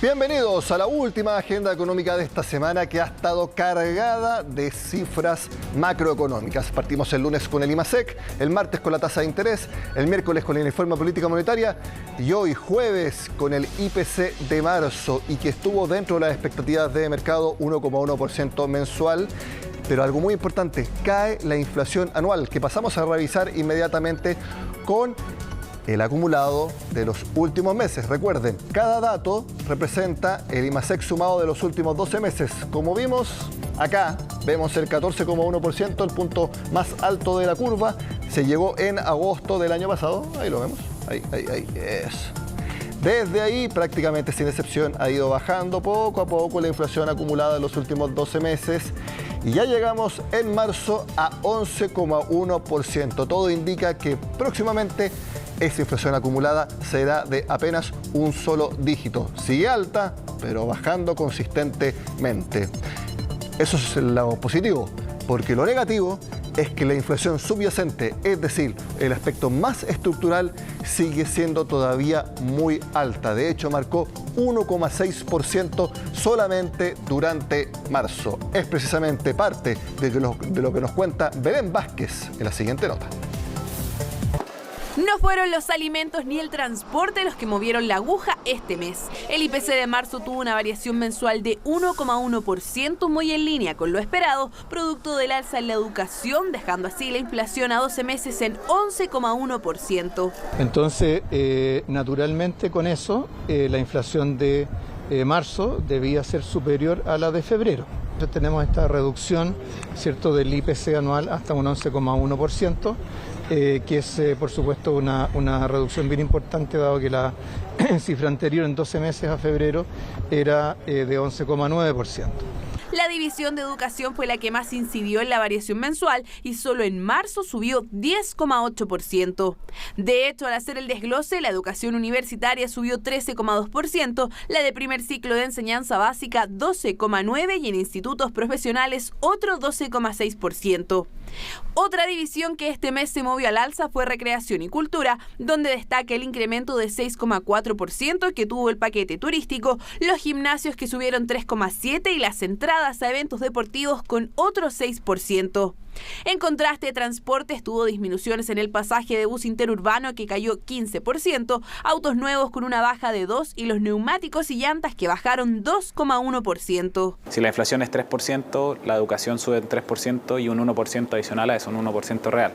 Bienvenidos a la última agenda económica de esta semana que ha estado cargada de cifras macroeconómicas. Partimos el lunes con el IMASEC, el martes con la tasa de interés, el miércoles con la informe política monetaria y hoy jueves con el IPC de marzo y que estuvo dentro de las expectativas de mercado 1,1% mensual. Pero algo muy importante, cae la inflación anual, que pasamos a revisar inmediatamente con el acumulado de los últimos meses. Recuerden, cada dato representa el IMASEC sumado de los últimos 12 meses. Como vimos acá, vemos el 14,1%, el punto más alto de la curva. Se llegó en agosto del año pasado. Ahí lo vemos. Ahí, eso. Desde ahí, prácticamente sin excepción, ha ido bajando poco a poco la inflación acumulada en los últimos 12 meses. Y ya llegamos en marzo a 11,1%. Todo indica que próximamente esa inflación acumulada será de apenas un solo dígito. Sigue alta, pero bajando consistentemente. Eso es el lado positivo, porque lo negativo es que la inflación subyacente, es decir, el aspecto más estructural, sigue siendo todavía muy alta. De hecho, marcó 1,6% solamente durante marzo. Es precisamente parte de lo que nos cuenta Belén Vázquez en la siguiente nota. No fueron los alimentos ni el transporte los que movieron la aguja este mes. El IPC de marzo tuvo una variación mensual de 1,1%, muy en línea con lo esperado, producto del alza en la educación, dejando así la inflación a 12 meses en 11,1%. Entonces, naturalmente con eso, la inflación de marzo debía ser superior a la de febrero. Entonces tenemos esta reducción, ¿cierto?, del IPC anual hasta un 11,1%. Que es, por supuesto, una reducción bien importante, dado que la cifra anterior en 12 meses a febrero era de 11,9%. La división de educación fue la que más incidió en la variación mensual y solo en marzo subió 10,8%. De hecho, al hacer el desglose, la educación universitaria subió 13,2%, la de primer ciclo de enseñanza básica 12,9% y en institutos profesionales otro 12,6%. Otra división que este mes se movió al alza fue recreación y cultura, donde destaca el incremento de 6,4% que tuvo el paquete turístico, los gimnasios que subieron 3,7% y las entradas a eventos deportivos con otro 6%. En contraste, transportes tuvo disminuciones en el pasaje de bus interurbano que cayó 15%, autos nuevos con una baja de 2% y los neumáticos y llantas que bajaron 2,1%. Si la inflación es 3%, la educación sube en 3% y un 1% adicional a eso, un 1% real.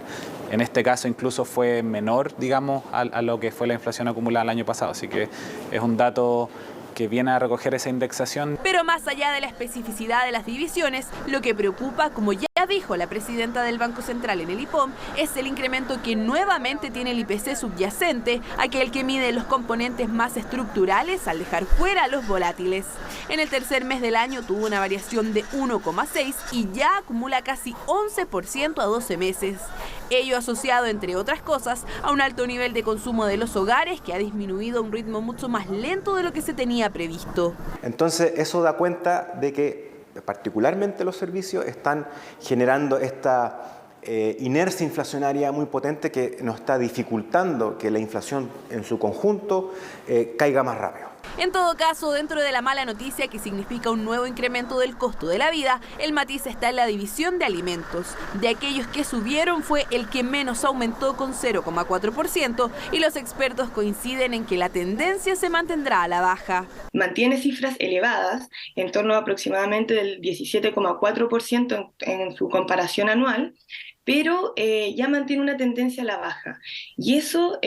En este caso incluso fue menor, digamos, a lo que fue la inflación acumulada el año pasado, así que es un dato que viene a recoger esa indexación. Pero más allá de la especificidad de las divisiones, lo que preocupa, como ya dijo la presidenta del Banco Central en el IPOM, es el incremento que nuevamente tiene el IPC subyacente, aquel que mide los componentes más estructurales al dejar fuera los volátiles. En el tercer mes del año tuvo una variación de 1,6% y ya acumula casi 11% a 12 meses. Ello asociado, entre otras cosas, a un alto nivel de consumo de los hogares que ha disminuido a un ritmo mucho más lento de lo que se tenía previsto. Entonces, eso da cuenta de que particularmente los servicios están generando esta inercia inflacionaria muy potente que nos está dificultando que la inflación en su conjunto caiga más rápido. En todo caso, dentro de la mala noticia que significa un nuevo incremento del costo de la vida, el matiz está en la división de alimentos. De aquellos que subieron fue el que menos aumentó con 0,4% y los expertos coinciden en que la tendencia se mantendrá a la baja. Mantiene cifras elevadas, en torno a aproximadamente del 17,4% en su comparación anual, pero ya mantiene una tendencia a la baja. Y eso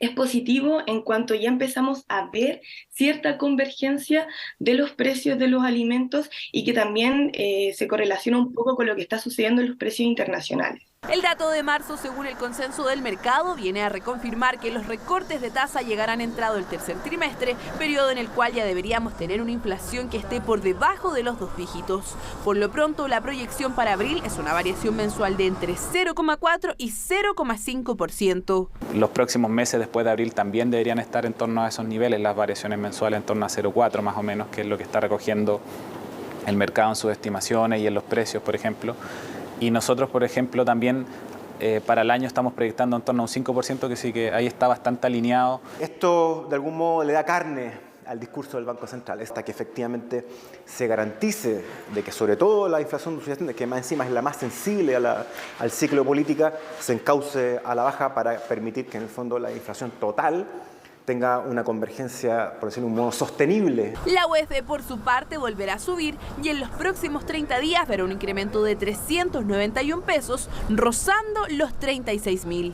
es positivo en cuanto ya empezamos a ver cierta convergencia de los precios de los alimentos y que también se correlaciona un poco con lo que está sucediendo en los precios internacionales. El dato de marzo, según el consenso del mercado, viene a reconfirmar que los recortes de tasa llegarán entrado el tercer trimestre, periodo en el cual ya deberíamos tener una inflación que esté por debajo de los 2 dígitos. Por lo pronto, la proyección para abril es una variación mensual de entre 0,4 y 0,5%. Los próximos meses después de abril también deberían estar en torno a esos niveles, las variaciones mensuales en torno a 0,4 más o menos, que es lo que está recogiendo el mercado en sus estimaciones y en los precios, por ejemplo. Y nosotros, por ejemplo, también para el año estamos proyectando en torno a un 5%, que sí que ahí está bastante alineado. Esto, de algún modo, le da carne al discurso del Banco Central, hasta que efectivamente se garantice de que sobre todo la inflación subyacente, que más encima es la más sensible al ciclo de política, se encauce a la baja para permitir que en el fondo la inflación total tenga una convergencia, por decirlo de un modo, sostenible. La UEF, por su parte, volverá a subir y en los próximos 30 días verá un incremento de 391 pesos, rozando los 36.000.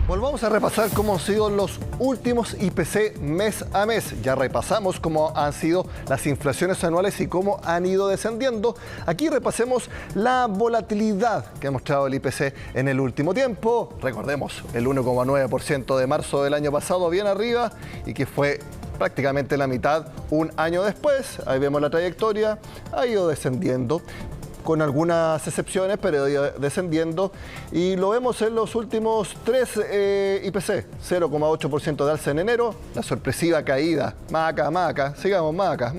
Volvamos a repasar cómo han sido los últimos IPC mes a mes. Ya repasamos cómo han sido las inflaciones anuales y cómo han ido descendiendo. Aquí repasemos la volatilidad que ha mostrado el IPC en el último tiempo. Recordemos, el 1,9% de marzo del año pasado bien arriba y que fue prácticamente la mitad un año después. Ahí vemos la trayectoria, ha ido descendiendo, con algunas excepciones, pero descendiendo, y lo vemos en los últimos 3 IPC, 0,8% de alza en enero, la sorpresiva caída, sigamos maca,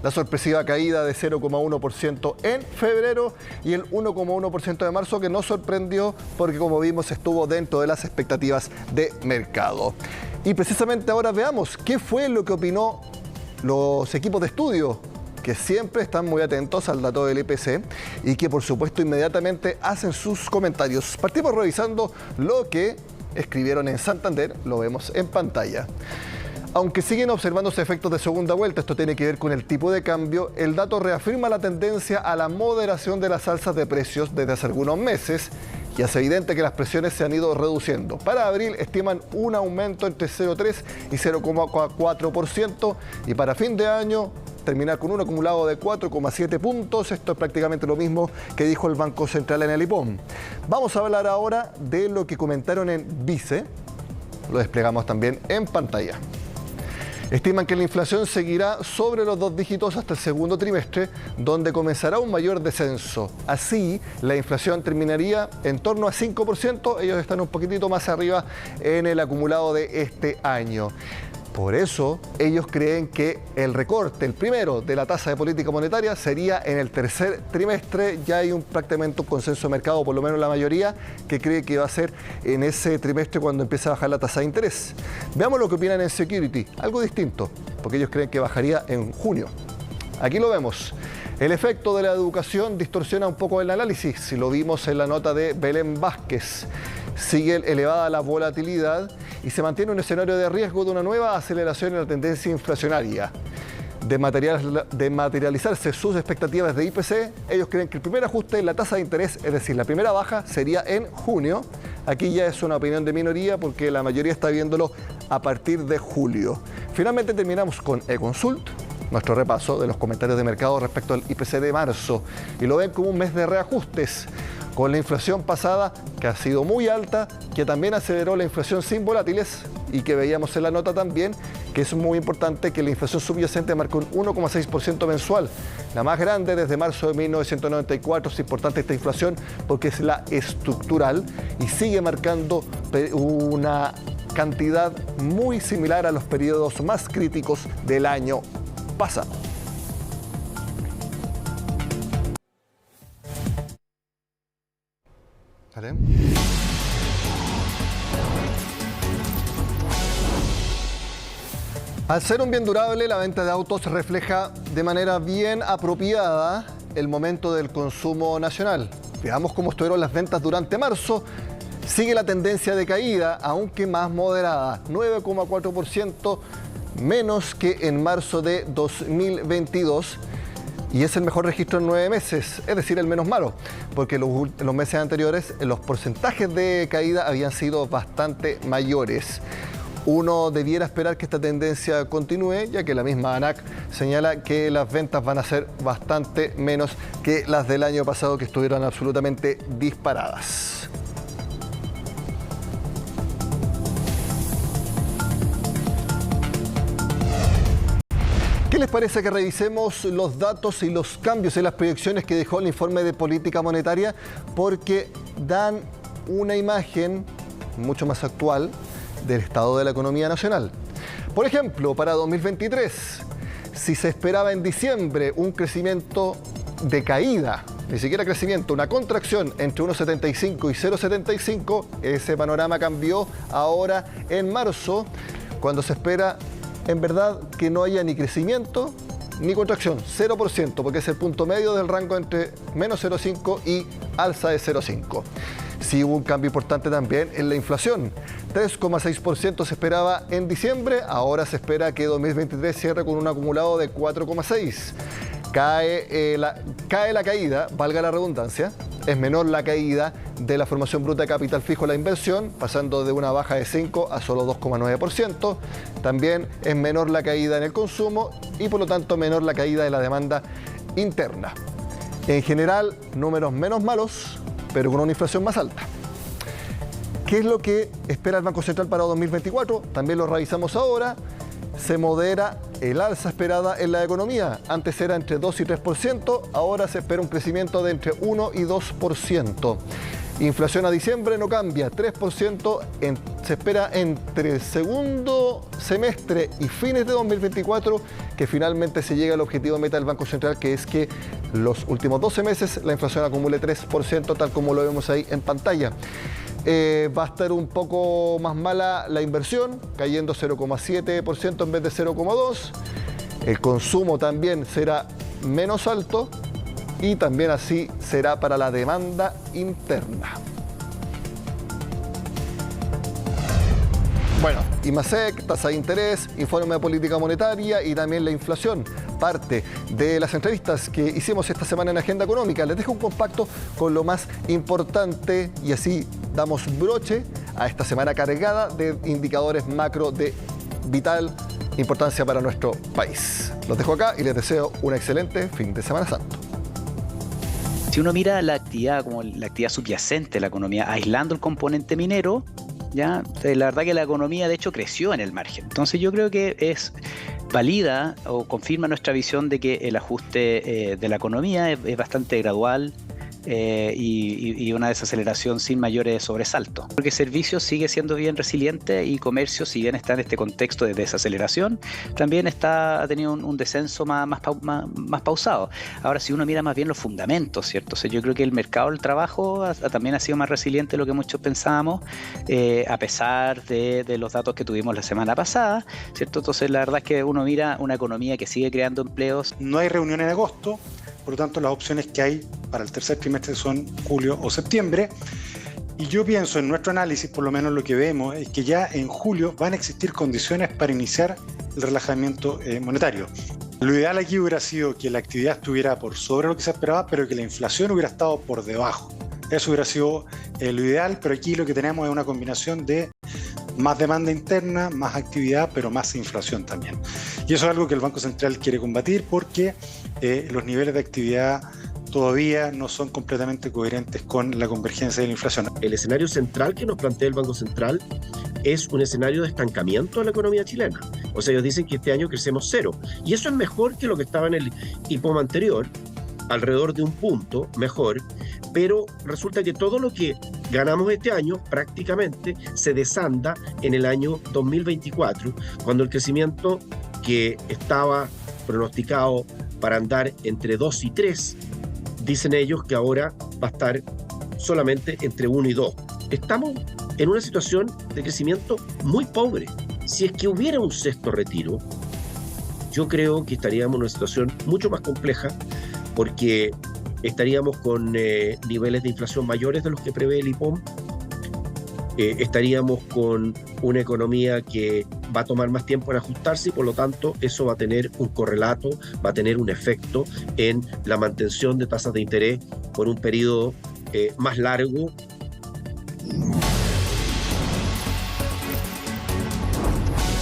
la sorpresiva caída de 0,1% en febrero y el 1,1% de marzo, que nos sorprendió porque, como vimos, estuvo dentro de las expectativas de mercado. Y precisamente ahora veamos qué fue lo que opinó los equipos de estudio, que siempre están muy atentos al dato del IPC y que por supuesto inmediatamente hacen sus comentarios. Partimos revisando lo que escribieron en Santander, lo vemos en pantalla. Aunque siguen observándose efectos de segunda vuelta, esto tiene que ver con el tipo de cambio, el dato reafirma la tendencia a la moderación de las alzas de precios desde hace algunos meses y hace evidente que las presiones se han ido reduciendo. Para abril estiman un aumento entre 0,3 y 0,4% y para fin de año terminar con un acumulado de 4,7 puntos. Esto es prácticamente lo mismo que dijo el Banco Central en el IPOM. Vamos a hablar ahora de lo que comentaron en Vice. Lo desplegamos también en pantalla. Estiman que la inflación seguirá sobre los 2 dígitos hasta el segundo trimestre, donde comenzará un mayor descenso. Así, la inflación terminaría en torno a 5%. Ellos están un poquitito más arriba en el acumulado de este año. Por eso, ellos creen que el recorte, el primero, de la tasa de política monetaria sería en el tercer trimestre. Ya hay prácticamente un consenso de mercado, por lo menos la mayoría, que cree que va a ser en ese trimestre cuando empiece a bajar la tasa de interés. Veamos lo que opinan en Security, algo distinto, porque ellos creen que bajaría en junio. Aquí lo vemos. El efecto de la educación distorsiona un poco el análisis, si lo vimos en la nota de Belén Vázquez. Sigue elevada la volatilidad y se mantiene un escenario de riesgo de una nueva aceleración en la tendencia inflacionaria. De materializarse sus expectativas de IPC, ellos creen que el primer ajuste en la tasa de interés, es decir, la primera baja, sería en junio. Aquí ya es una opinión de minoría porque la mayoría está viéndolo a partir de julio. Finalmente terminamos con eConsult, nuestro repaso de los comentarios de mercado respecto al IPC de marzo, y lo ven como un mes de reajustes, con la inflación pasada, que ha sido muy alta, que también aceleró la inflación sin volátiles y que veíamos en la nota también, que es muy importante que la inflación subyacente marcó un 1,6% mensual, la más grande desde marzo de 1994. Es importante esta inflación porque es la estructural y sigue marcando una cantidad muy similar a los periodos más críticos del año pasado. ¿Vale? Al ser un bien durable, la venta de autos refleja de manera bien apropiada el momento del consumo nacional. Veamos cómo estuvieron las ventas durante marzo. Sigue la tendencia de caída, aunque más moderada, 9,4% menos que en marzo de 2022. Y es el mejor registro en 9 meses, es decir, el menos malo, porque los meses anteriores los porcentajes de caída habían sido bastante mayores. Uno debiera esperar que esta tendencia continúe, ya que la misma ANAC señala que las ventas van a ser bastante menos que las del año pasado, que estuvieron absolutamente disparadas. ¿Qué les parece que revisemos los datos y los cambios en las proyecciones que dejó el informe de política monetaria? Porque dan una imagen mucho más actual del estado de la economía nacional. Por ejemplo, para 2023, si se esperaba en diciembre un crecimiento de caída ni siquiera crecimiento, una contracción entre 1,75 y 0,75. Ese panorama cambió ahora en marzo, cuando se espera en verdad que no haya ni crecimiento ni contracción, 0%, porque es el punto medio del rango entre menos 0,5 y alza de 0,5. Sí hubo un cambio importante también en la inflación. 3,6% se esperaba en diciembre, ahora se espera que 2023 cierre con un acumulado de 4,6%. Cae la caída, valga la redundancia, es menor la caída de la formación bruta de capital fijo a la inversión, pasando de una baja de 5 a solo 2,9%. También es menor la caída en el consumo y por lo tanto menor la caída de la demanda interna. En general, números menos malos, pero con una inflación más alta. ¿Qué es lo que espera el Banco Central para 2024? También lo revisamos ahora. Se modera el alza esperada en la economía. Antes era entre 2 y 3%, ahora se espera un crecimiento de entre 1 y 2%. Inflación a diciembre no cambia, 3%, se espera entre el segundo semestre y fines de 2024 que finalmente se llegue al objetivo meta del Banco Central, que es que los últimos 12 meses la inflación acumule 3%, tal como lo vemos ahí en pantalla. Va a estar un poco más mala la inversión, cayendo 0,7% en vez de 0,2%. El consumo también será menos alto y también así será para la demanda interna. Bueno, IMASEC, tasa de interés, informe de política monetaria y también la inflación. Parte de las entrevistas que hicimos esta semana en Agenda Económica. Les dejo un compacto con lo más importante y así damos broche a esta semana cargada de indicadores macro de vital importancia para nuestro país. Los dejo acá y les deseo un excelente fin de Semana Santo. Si uno mira la actividad como la actividad subyacente de la economía, aislando el componente minero, ya la verdad que la economía de hecho creció en el margen. Entonces yo creo que es valida o confirma nuestra visión de que el ajuste de la economía es bastante gradual y una desaceleración sin mayores sobresaltos. Porque servicios sigue siendo bien resiliente y comercio, si bien está en este contexto de desaceleración, también ha tenido un descenso más pausado. Ahora, si uno mira más bien los fundamentos, ¿cierto? O sea, yo creo que el mercado del trabajo también ha sido más resiliente de lo que muchos pensábamos, a pesar de los datos que tuvimos la semana pasada, ¿cierto? Entonces, la verdad es que uno mira una economía que sigue creando empleos. No hay reunión en agosto. Por lo tanto, las opciones que hay para el tercer trimestre son julio o septiembre. Y yo pienso, en nuestro análisis, por lo menos lo que vemos, es que ya en julio van a existir condiciones para iniciar el relajamiento monetario. Lo ideal aquí hubiera sido que la actividad estuviera por sobre lo que se esperaba, pero que la inflación hubiera estado por debajo. Eso hubiera sido lo ideal, pero aquí lo que tenemos es una combinación de más demanda interna, más actividad, pero más inflación también. Y eso es algo que el Banco Central quiere combatir porque los niveles de actividad todavía no son completamente coherentes con la convergencia de la inflación. El escenario central que nos plantea el Banco Central es un escenario de estancamiento de la economía chilena. O sea, ellos dicen que este año crecemos 0. Y eso es mejor que lo que estaba en el IPOM anterior, alrededor de 1 punto, mejor. Pero resulta que todo lo que ganamos este año prácticamente se desanda en el año 2024, cuando el crecimiento que estaba pronosticado para andar entre 2 y 3, dicen ellos que ahora va a estar solamente entre 1 y 2. Estamos en una situación de crecimiento muy pobre. Si es que hubiera un sexto retiro, yo creo que estaríamos en una situación mucho más compleja, porque estaríamos con niveles de inflación mayores de los que prevé el IPOM, estaríamos con una economía que va a tomar más tiempo en ajustarse y por lo tanto eso va a tener un correlato, va a tener un efecto en la mantención de tasas de interés por un periodo más largo.